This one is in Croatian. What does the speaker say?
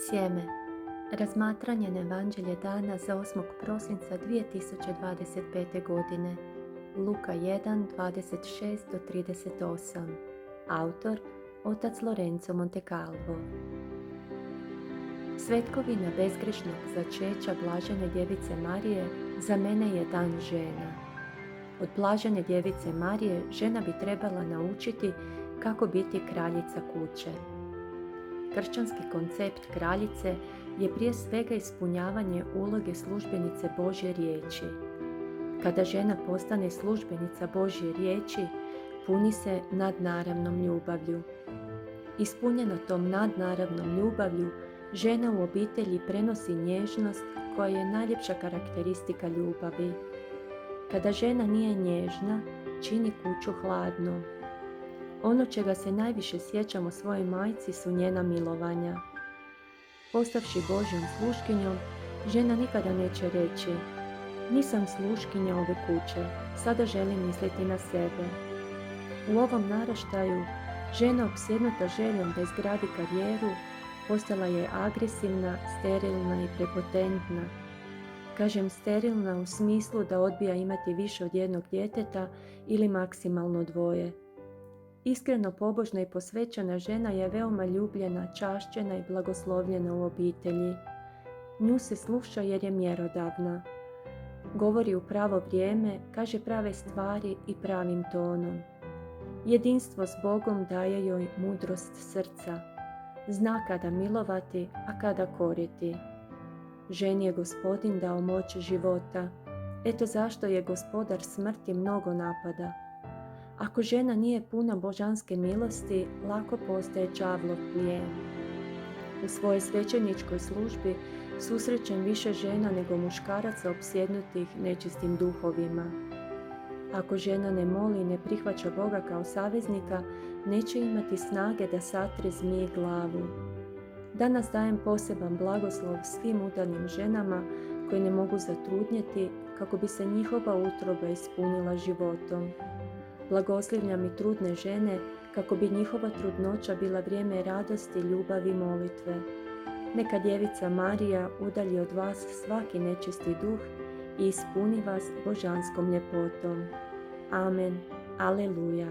Sjeme. Razmatranje Evanđelje dana za 8. prosinca 2025. godine. Luka 1, 26-38. Autor otac Lorenzo Montecalvo. Svetkovina bezgrešnog začeća Blažene djevice Marije za mene je dan žena. Od Blažene djevice Marije žena bi trebala naučiti kako biti kraljica kuće. Kršćanski koncept kraljice je prije svega ispunjavanje uloge službenice Božje riječi. Kada žena postane službenica Božje riječi, puni se nadnaravnom ljubavlju. Ispunjena tom nadnaravnom ljubavlju, žena u obitelji prenosi nježnost koja je najljepša karakteristika ljubavi. Kada žena nije nježna, čini kuću hladnom. Ono čega se najviše sjećamo svojoj majci su njena milovanja. Postavši Božjom sluškinjom, žena nikada neće reći: nisam sluškinja ove kuće, sada želim misliti na sebe. U ovom naraštaju, žena opsjednuta željom da izgradi karijeru, postala je agresivna, sterilna i prepotentna. Kažem sterilna u smislu da odbija imati više od jednog djeteta ili maksimalno dvoje. Iskreno pobožna i posvećena žena je veoma ljubljena, čašćena i blagoslovljena u obitelji. Nju se sluša jer je mjerodavna. Govori u pravo vrijeme, kaže prave stvari i pravim tonom. Jedinstvo s Bogom daje joj mudrost srca. Zna kada milovati, a kada koriti. Ženi je Gospodin dao moć života. Eto zašto je gospodar smrti mnogo napada. Ako žena nije puna božanske milosti, lako postaje đavlov plijen. U svojoj svećeničkoj službi susrećem više žena nego muškaraca opsjednutih nečistim duhovima. Ako žena ne moli i ne prihvaća Boga kao saveznika, neće imati snage da satre zmiji glavu. Danas dajem poseban blagoslov svim udanim ženama koje ne mogu zatrudnjeti kako bi se njihova utroba ispunila životom. Blagoslivljam i trudne žene kako bi njihova trudnoća bila vrijeme radosti, ljubavi i molitve. Neka djevica Marija udalji od vas svaki nečisti duh i ispuni vas božanskom ljepotom. Amen. Aleluja.